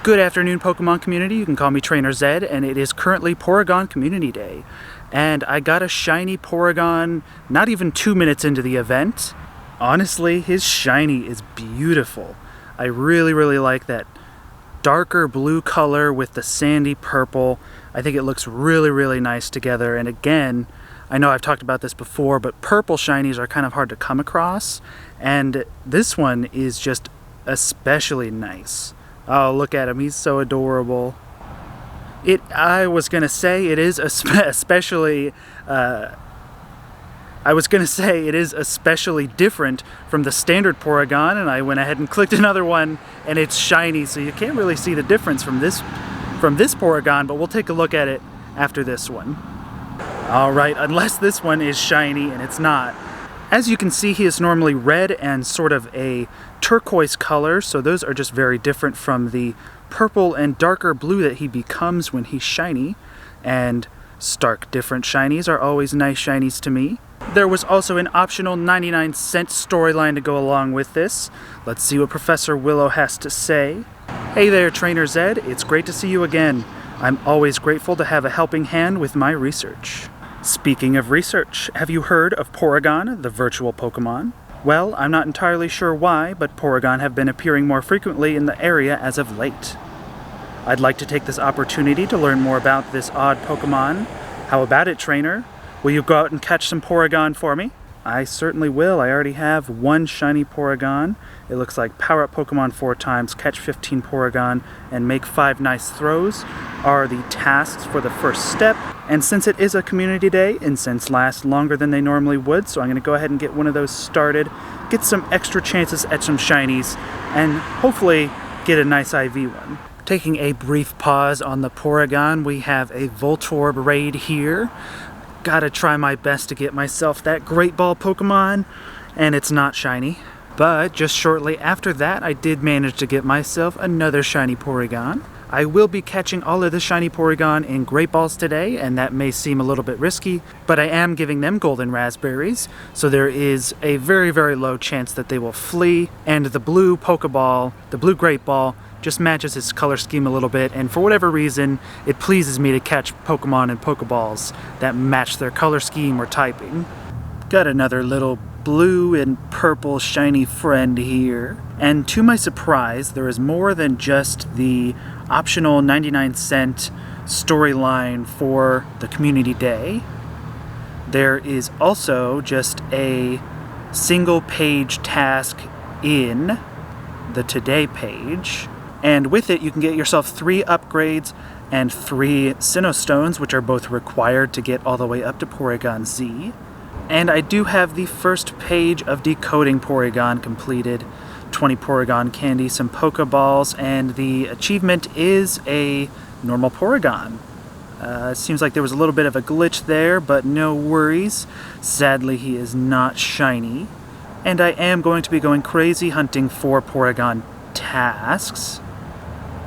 Good afternoon, Pokemon community. You can call me Trainer Zed, and it is currently Porygon Community Day. And I got a shiny Porygon not even 2 minutes into the event. Honestly, his shiny is beautiful. I really like that darker blue color with the sandy purple. I think it looks really nice together. And again, I know I've talked about this before, but purple shinies are kind of hard to come across. And this one is just especially nice. Oh, look at him. He's so adorable. I was going to say it is especially different from the standard Porygon, and I went ahead and clicked another one, and it's shiny, so you can't really see the difference from this Porygon, but we'll take a look at it after this one. Alright, unless this one is shiny, and it's not. As you can see, he is normally red and sort of a turquoise color, so those are just very different from the purple and darker blue that he becomes when he's shiny. And stark different shinies are always nice shinies to me. There was also an optional 99-cent storyline to go along with this. Let's see what Professor Willow has to say. Hey there, Trainer Zed. It's great to see you again. I'm always grateful to have a helping hand with my research. Speaking of research, have you heard of Porygon, the virtual Pokemon? Well, I'm not entirely sure why, but Porygon have been appearing more frequently in the area as of late. I'd like to take this opportunity to learn more about this odd Pokemon. How about it, Trainer? Will you go out and catch some Porygon for me? I certainly will. I already have one shiny Porygon. It looks like power up Pokemon 4 times, catch 15 Porygon, and make 5 nice throws are the tasks for the first step. And since it is a community day, incense lasts longer than they normally would, so I'm going to go ahead and get one of those started, get some extra chances at some shinies, and hopefully get a nice IV one. Taking a brief pause on the Porygon, we have a Voltorb raid here. Gotta try my best to get myself that Great Ball Pokemon, and it's not shiny. But just shortly after that, I did manage to get myself another shiny Porygon. I will be catching all of the shiny Porygon in Great Balls today, and that may seem a little bit risky, but I am giving them golden raspberries, so there is a very low chance that they will flee, and the blue Pokeball, the blue Great Ball, just matches his color scheme a little bit, and for whatever reason, it pleases me to catch Pokemon and Pokeballs that match their color scheme or typing. Got another little blue and purple shiny friend here. And to my surprise, there is more than just the optional 99-cent storyline for the community day. There is also just a single page task in the Today page. And with it, you can get yourself 3 upgrades and 3 Sinnoh-stones, which are both required to get all the way up to Porygon Z. And I do have the first page of decoding Porygon completed. 20 Porygon candy, some Pokeballs, and the achievement is a normal Porygon. It seems like there was a little bit of a glitch there, but no worries. Sadly, he is not shiny. And I am going to be going crazy hunting for Porygon tasks.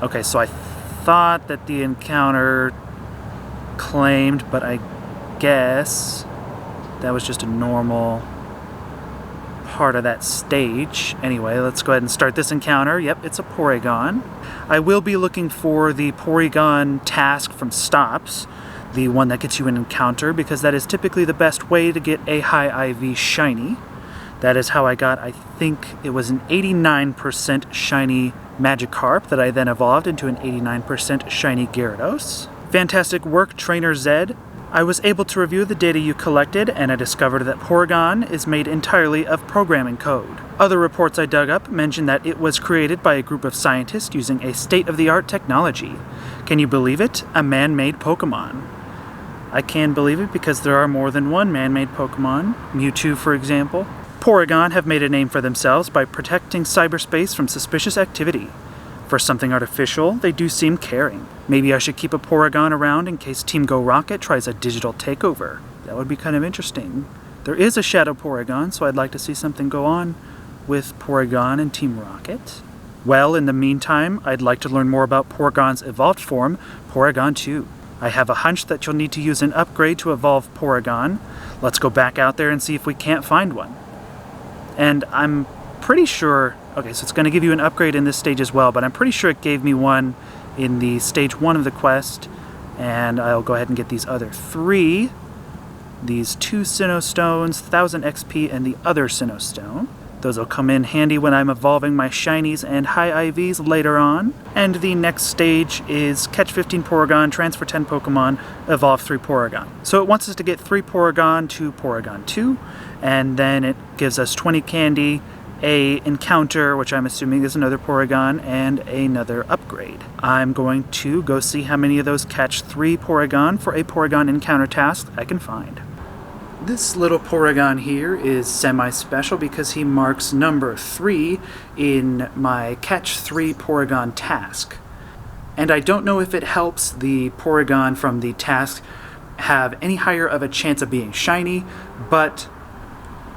Okay, so I thought that the encounter claimed, but I guess that was just a normal part of that stage. Anyway, let's go ahead and start this encounter. Yep, it's a Porygon. I will be looking for the Porygon task from Stops, the one that gets you an encounter, because that is typically the best way to get a high IV shiny. That is how I got, I think it was an 89% shiny Magikarp that I then evolved into an 89% shiny Gyarados. Fantastic work, Trainer Zed. I was able to review the data you collected, and I discovered that Porygon is made entirely of programming code. Other reports I dug up mention that it was created by a group of scientists using a state-of-the-art technology. Can you believe it? A man-made Pokemon. I can believe it because there are more than one man-made Pokemon. Mewtwo, for example. Porygon have made a name for themselves by protecting cyberspace from suspicious activity. For something artificial, they do seem caring. Maybe I should keep a Porygon around in case Team Go Rocket tries a digital takeover. That would be kind of interesting. There is a Shadow Porygon, so I'd like to see something go on with Porygon and Team Rocket. Well, in the meantime, I'd like to learn more about Porygon's evolved form, Porygon 2. I have a hunch that you'll need to use an upgrade to evolve Porygon. Let's go back out there and see if we can't find one. And I'm pretty sure, okay, so it's going to give you an upgrade in this stage as well, but I'm pretty sure it gave me one in the stage 1 of the quest, and I'll go ahead and get these other 3. These 2 Sinnoh Stones, 1000 XP, and the other Sinnoh Stone. Those will come in handy when I'm evolving my shinies and high IVs later on. And the next stage is catch 15 Porygon, transfer 10 Pokemon, evolve 3 Porygon. So it wants us to get 3 Porygon to Porygon 2, and then it gives us 20 candy, a encounter, which I'm assuming is another Porygon, and another upgrade. I'm going to go see how many of those catch 3 Porygon for a Porygon encounter task I can find. This little Porygon here is semi-special because he marks number 3 in my catch 3 Porygon task. And I don't know if it helps the Porygon from the task have any higher of a chance of being shiny, but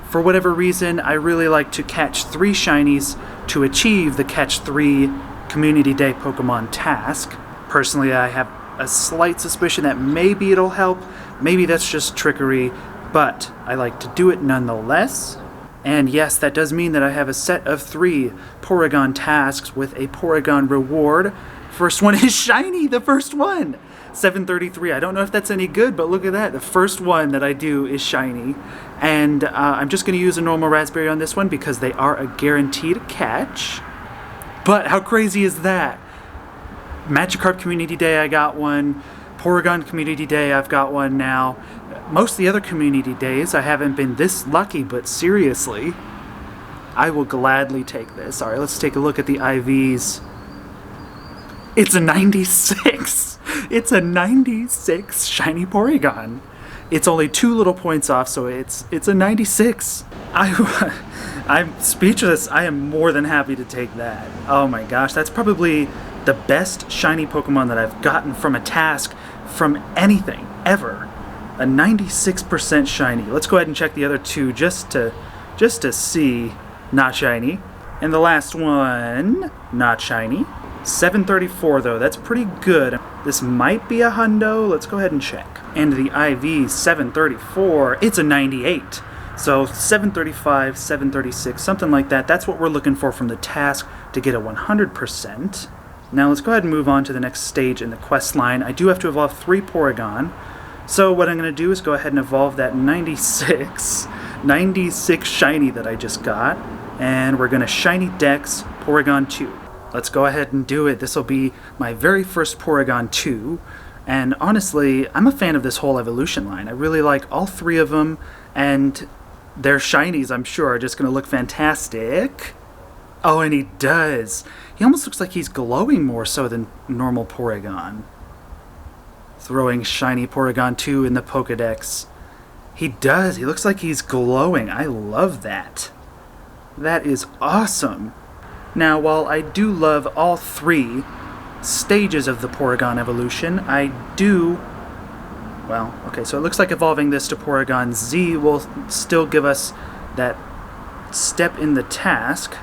for whatever reason, I really like to catch 3 shinies to achieve the catch 3 Community Day Pokemon task. Personally, I have a slight suspicion that maybe it'll help, maybe that's just trickery, but I like to do it nonetheless. And yes, that does mean that I have a set of 3 Porygon tasks with a Porygon reward. First one is shiny, the first one! 733. I don't know if that's any good, but look at that. The first one that I do is shiny. And I'm just going to use a normal raspberry on this one because they are a guaranteed catch. But how crazy is that? Magikarp Community Day, I got one. Porygon Community Day, I've got one now. Most of the other community days, I haven't been this lucky, but seriously, I will gladly take this. All right, let's take a look at the IVs. It's a 96! It's a 96 shiny Porygon. It's only 2 little points off, so it's a 96. I'm speechless. I am more than happy to take that. Oh my gosh, that's probably the best shiny Pokemon that I've gotten from a task from anything, ever. A 96% shiny. Let's go ahead and check the other 2 just to see. Not shiny. And the last one, not shiny. 734 though, that's pretty good. This might be a hundo. Let's go ahead and check. And the IV 734, it's a 98. So 735, 736, something like that. That's what we're looking for from the task to get a 100%. Now let's go ahead and move on to the next stage in the quest line. I do have to evolve 3 Porygon. So what I'm going to do is go ahead and evolve that 96 shiny that I just got. And we're going to shiny Dex Porygon 2. Let's go ahead and do it. This will be my very first Porygon 2. And honestly, I'm a fan of this whole evolution line. I really like all 3 of them. And their shinies, I'm sure, are just going to look fantastic. Oh, and he does. He almost looks like he's glowing more so than normal Porygon. Throwing shiny Porygon 2 in the Pokedex. He does. He looks like he's glowing. I love that. That is awesome. Now, while I do love all 3 stages of the Porygon evolution, I do... Well, okay, so it looks like evolving this to Porygon Z will still give us that step in the task.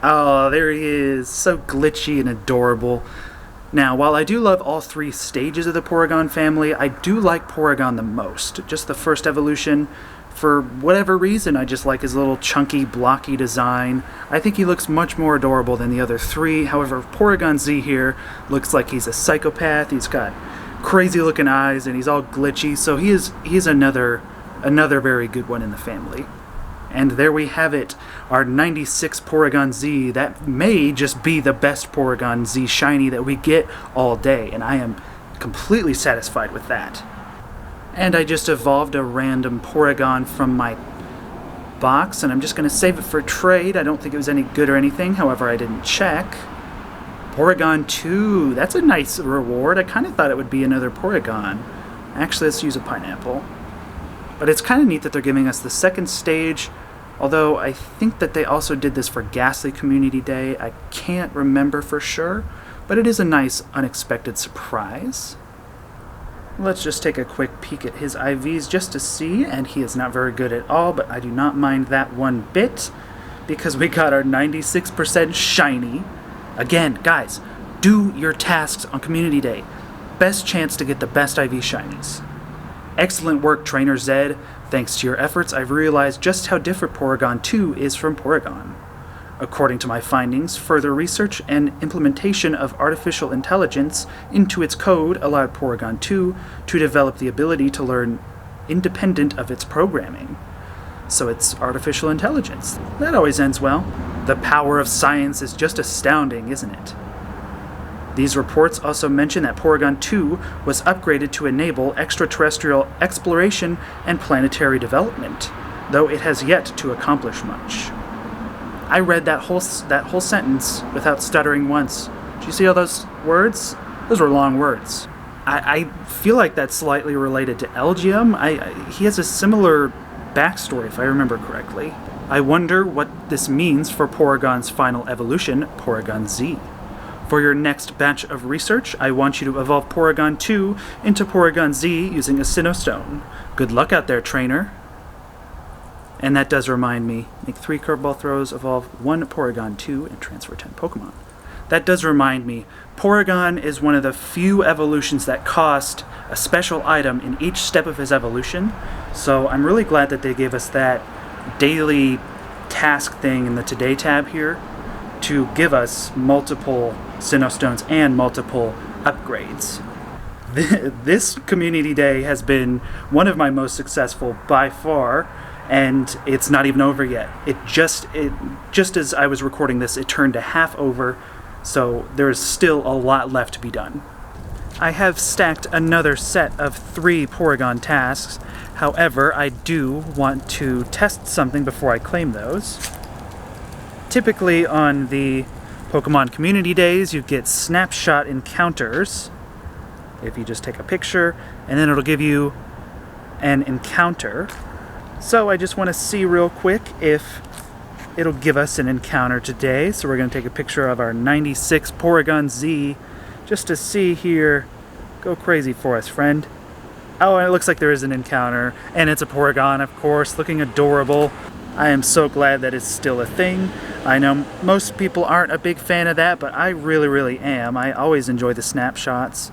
Oh, there he is. So glitchy and adorable. Now, while I do love all 3 stages of the Porygon family, I do like Porygon the most. Just the first evolution. For whatever reason, I just like his little chunky, blocky design. I think he looks much more adorable than the other 3. However, Porygon Z here looks like he's a psychopath. He's got crazy looking eyes and he's all glitchy. So he's another very good one in the family. And there we have it, our 96 Porygon Z. That may just be the best Porygon Z shiny that we get all day, and I am completely satisfied with that. And I just evolved a random Porygon from my box, and I'm just going to save it for trade. I don't think it was any good or anything, however I didn't check. Porygon 2, that's a nice reward. I kind of thought it would be another Porygon. Actually, let's use a pineapple. But it's kind of neat that they're giving us the second stage, although I think that they also did this for Ghastly Community Day. I can't remember for sure, but it is a nice unexpected surprise. Let's just take a quick peek at his IVs just to see, and he is not very good at all, but I do not mind that one bit, because we got our 96% shiny. Again, guys, do your tasks on Community Day. Best chance to get the best IV shinies. Excellent work, Trainer Zed. Thanks to your efforts, I've realized just how different Porygon 2 is from Porygon. According to my findings, further research and implementation of artificial intelligence into its code allowed Porygon 2 to develop the ability to learn independent of its programming. So it's artificial intelligence. That always ends well. The power of science is just astounding, isn't it? These reports also mention that Porygon 2 was upgraded to enable extraterrestrial exploration and planetary development, though it has yet to accomplish much. I read that whole sentence without stuttering once. Did you see all those words? Those were long words. I feel like that's slightly related to Elgium. He has a similar backstory, if I remember correctly. I wonder what this means for Porygon's final evolution, Porygon Z. For your next batch of research, I want you to evolve Porygon 2 into Porygon Z using a Sinnoh Stone. Good luck out there, trainer. And that does remind me, make 3 curveball throws, evolve 1 Porygon 2, and transfer 10 Pokemon. That does remind me, Porygon is one of the few evolutions that cost a special item in each step of his evolution, so I'm really glad that they gave us that daily task thing in the Today tab here to give us multiple Sinnoh Stones and multiple upgrades. This community day has been one of my most successful by far, and it's not even over yet. It just as I was recording this, it turned to half over, so there's still a lot left to be done. I have stacked another set of 3 Porygon tasks. However, I do want to test something before I claim those. Typically on the Pokemon Community Days, you get snapshot encounters. If you just take a picture, and then it'll give you an encounter. So I just want to see real quick if it'll give us an encounter today. So we're going to take a picture of our 96 Porygon Z just to see here. Go crazy for us, friend. Oh, and it looks like there is an encounter, and it's a Porygon, of course, looking adorable. I am so glad that it's still a thing. I know most people aren't a big fan of that, but I really am. I always enjoy the snapshots.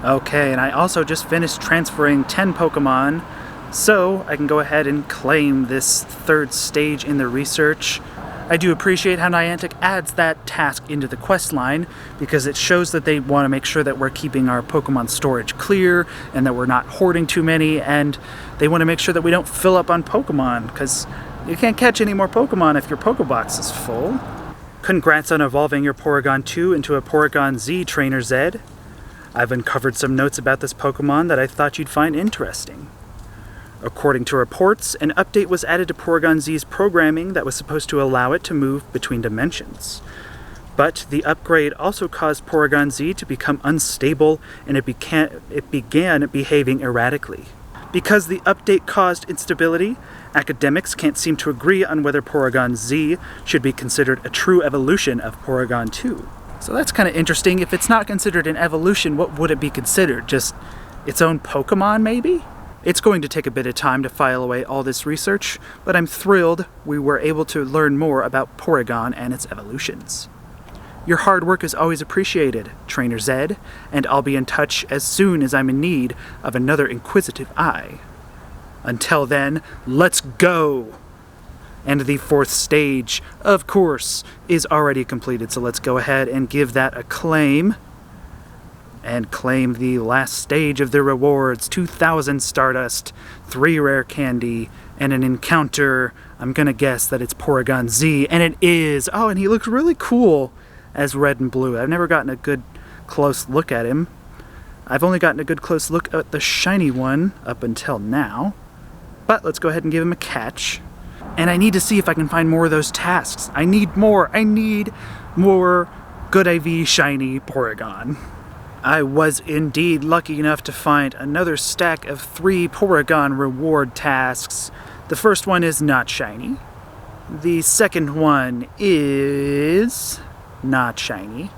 Okay, and I also just finished transferring 10 Pokemon, so I can go ahead and claim this 3rd stage in the research. I do appreciate how Niantic adds that task into the quest line, because it shows that they want to make sure that we're keeping our Pokemon storage clear and that we're not hoarding too many, and they want to make sure that we don't fill up on Pokemon, because you can't catch any more Pokemon if your Pokebox is full. Congrats on evolving your Porygon 2 into a Porygon Z, Trainer Zed. I've uncovered some notes about this Pokemon that I thought you'd find interesting. According to reports, an update was added to Porygon Z's programming that was supposed to allow it to move between dimensions. But the upgrade also caused Porygon Z to become unstable, and it began behaving erratically. Because the update caused instability, academics can't seem to agree on whether Porygon Z should be considered a true evolution of Porygon 2. So that's kind of interesting. If it's not considered an evolution, what would it be considered? Just its own Pokemon, maybe? It's going to take a bit of time to file away all this research, but I'm thrilled we were able to learn more about Porygon and its evolutions. Your hard work is always appreciated, Trainer Zed, and I'll be in touch as soon as I'm in need of another inquisitive eye. Until then, let's go! And the 4th stage, of course, is already completed, so let's go ahead and give that a claim. And claim the last stage of the rewards, 2,000 Stardust, 3 rare candy, and an encounter. I'm gonna guess that it's Porygon Z, and it is! Oh, and he looks really cool as red and blue. I've never gotten a good close look at him. I've only gotten a good close look at the shiny one up until now. But let's go ahead and give him a catch. And I need to see if I can find more of those tasks. I need more Good IV shiny Porygon. I was indeed lucky enough to find another stack of 3 Porygon reward tasks. The first one is not shiny. The second one is not shiny.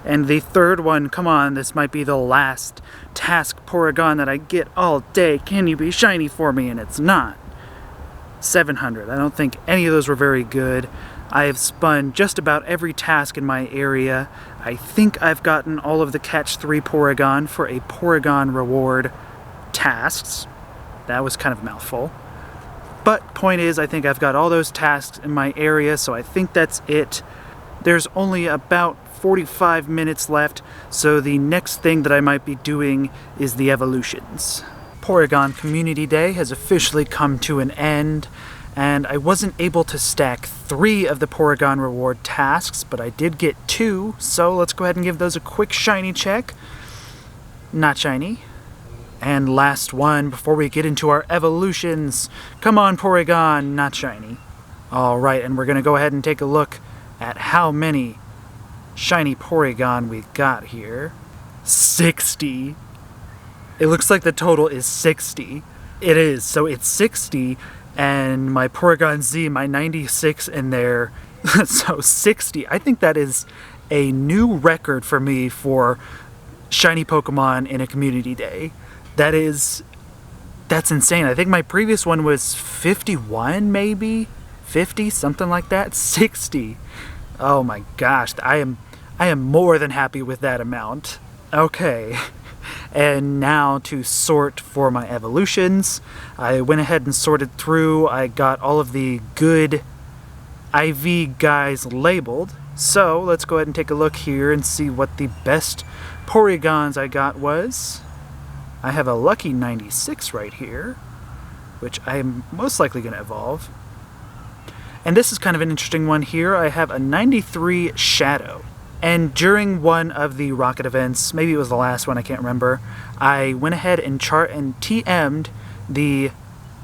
And the third one, come on, this might be the last task Porygon that I get all day. Can you be shiny for me? And it's not. 700. I don't think any of those were very good. I have spun just about every task in my area. I think I've gotten all of the Catch 3 Porygon for a Porygon reward tasks. That was kind of a mouthful. But point is, I think I've got all those tasks in my area, so I think that's it. There's only about 45 minutes left, so the next thing that I might be doing is the evolutions. Porygon Community Day has officially come to an end, and I wasn't able to stack 3 of the Porygon reward tasks, but I did get 2, so let's go ahead and give those a quick shiny check. Not shiny. And last one before we get into our evolutions. Come on, Porygon, not shiny. Alright, and we're going to go ahead and take a look at how many shiny Porygon we got here. 60. It looks like the total is 60. It is, so it's 60, and my Porygon Z, my 96 in there, so 60. I think that is a new record for me for shiny Pokemon in a community day. That's insane. I think my previous one was 51, maybe? 50, something like that? 60. Oh my gosh, I am more than happy with that amount. Okay. And now to sort for my evolutions. I went ahead and sorted through. I got all of the good IV guys labeled. So let's go ahead and take a look here and see what the best Porygons I got was. I have a lucky 96 right here, which I am most likely going to evolve. And this is kind of an interesting one here. I have a 93 Shadow. And during one of the Rocket events, maybe it was the last one, I can't remember, I went ahead and TM'd the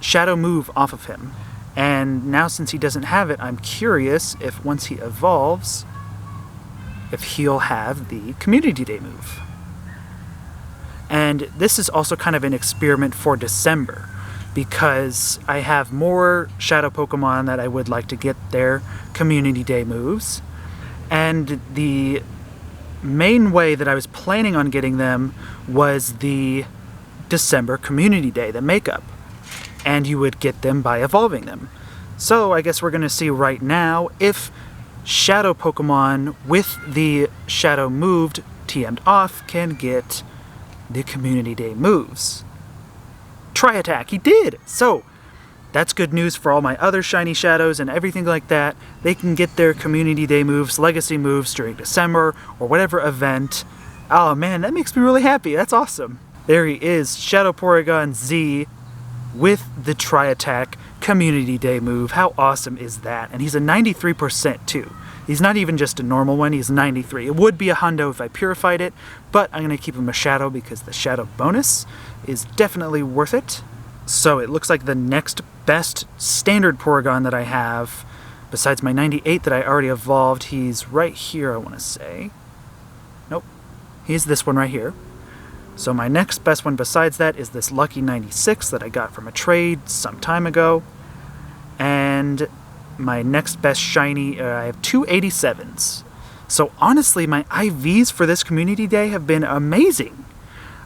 Shadow move off of him. And now since he doesn't have it, I'm curious if once he evolves, if he'll have the Community Day move. And this is also kind of an experiment for December, because I have more Shadow Pokemon that I would like to get their Community Day moves. And the main way that I was planning on getting them was the December Community Day, the makeup. And you would get them by evolving them. So I guess we're going to see right now if Shadow Pokemon with the Shadow moved TM'd off can get the Community Day moves. Tri-attack, he did! So, that's good news for all my other shiny Shadows and everything like that. They can get their Community Day moves, Legacy moves during December or whatever event. Oh man, that makes me really happy. That's awesome. There he is, Shadow Porygon Z with the Tri-attack Community Day move. How awesome is that? And he's a 93% too. He's not even just a normal one, he's 93. It would be a hundo if I purified it, but I'm going to keep him a Shadow because the Shadow bonus is definitely worth it. So it looks like the next best standard Porygon that I have, besides my 98 that I already evolved, he's right here, I want to say. Nope. He's this one right here. So my next best one besides that is this lucky 96 that I got from a trade some time ago. And my next best shiny, I have 2 87s. So honestly, my IVs for this Community Day have been amazing.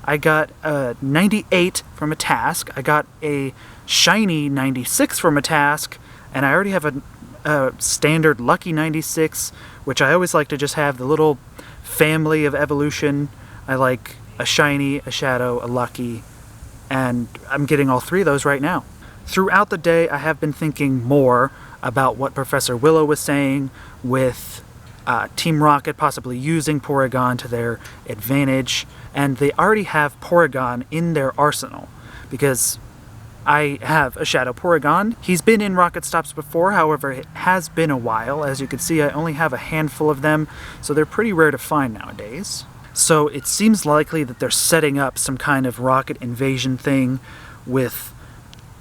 I got a 98 from a task, I got a shiny 96 from a task, and I already have a standard lucky 96, which I always like to just have the little family of evolution. I like a shiny, a shadow, a lucky, and I'm getting all 3 of those right now. Throughout the day, I have been thinking more about what Professor Willow was saying with Team Rocket possibly using Porygon to their advantage, and they already have Porygon in their arsenal, because I have a Shadow Porygon. He's been in Rocket Stops before, however it has been a while. As you can see, I only have a handful of them, so they're pretty rare to find nowadays. So it seems likely that they're setting up some kind of Rocket invasion thing with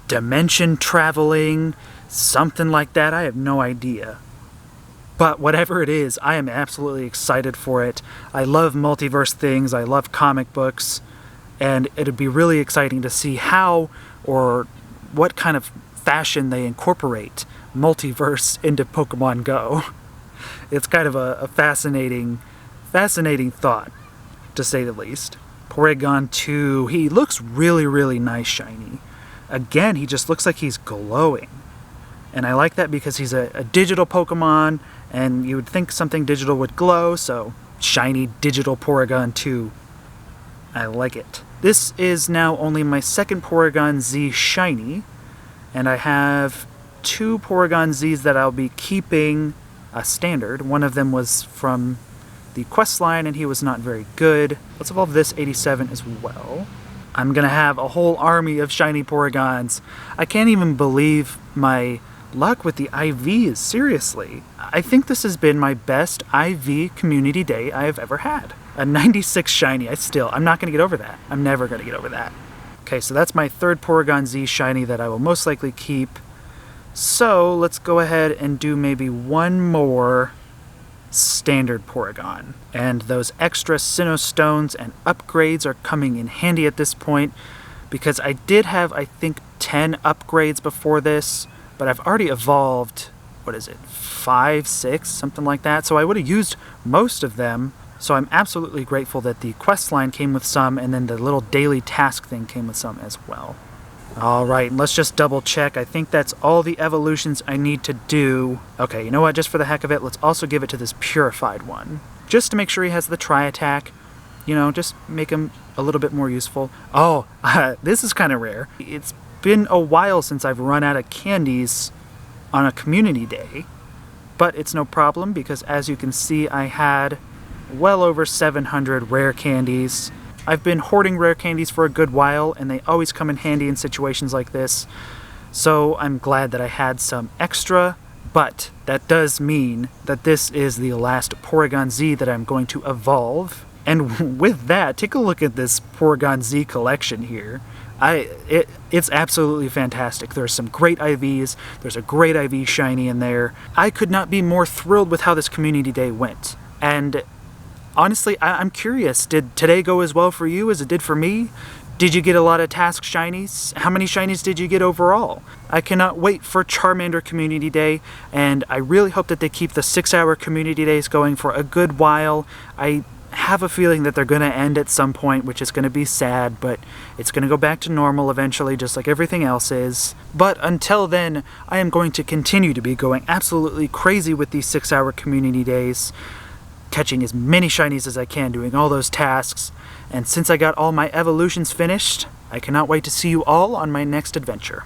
dimension traveling, something like that. I have no idea. But whatever it is, I am absolutely excited for it. I love multiverse things, I love comic books, and it'd be really exciting to see how or what kind of fashion they incorporate multiverse into Pokemon Go. It's kind of a fascinating thought, to say the least. Porygon 2, he looks really, really nice shiny. Again, he just looks like he's glowing. And I like that because he's a digital Pokemon, and you would think something digital would glow, so shiny digital Porygon 2. I like it. This is now only my second Porygon Z shiny, And I have 2 Porygon Zs that I'll be keeping standard. One of them was from the quest line and he was not very good. Let's evolve this 87 as well. I'm gonna have a whole army of shiny Porygons. I can't even believe my luck with the IVs, seriously. I think this has been my best IV community day I have ever had. A 96 shiny, I'm not gonna get over that. I'm never gonna get over that. Okay, so that's my 3rd Porygon Z shiny that I will most likely keep. So let's go ahead and do maybe one more standard Porygon. And those extra Sinnoh Stones and upgrades are coming in handy at this point because I did have, I think, 10 upgrades before this, but I've already evolved, 5, 6, something like that. So I would have used most of them. So I'm absolutely grateful that the quest line came with some and then the little daily task thing came with some as well. Alright, let's just double check. I think that's all the evolutions I need to do. Okay, you know what? Just for the heck of it, let's also give it to this purified one. Just to make sure he has the tri-attack. You know, just make him a little bit more useful. Oh, this is kind of rare. It's been a while since I've run out of candies on a community day. But it's no problem because as you can see, I had well over 700 rare candies. I've been hoarding rare candies for a good while, and they always come in handy in situations like this. So I'm glad that I had some extra, but that does mean that this is the last Porygon Z that I'm going to evolve. And with that, take a look at this Porygon Z collection here. It's absolutely fantastic. There's some great IVs, there's a great IV shiny in there. I could not be more thrilled with how this community day went. And honestly, I'm curious, did today go as well for you as it did for me? Did you get a lot of task shinies? How many shinies did you get overall? I cannot wait for Charmander Community Day, and I really hope that they keep the 6-hour community days going for a good while. I have a feeling that they're going to end at some point, which is going to be sad, but it's going to go back to normal eventually, just like everything else is. But until then, I am going to continue to be going absolutely crazy with these 6-hour community days, catching as many shinies as I can, doing all those tasks, and since I got all my evolutions finished, I cannot wait to see you all on my next adventure.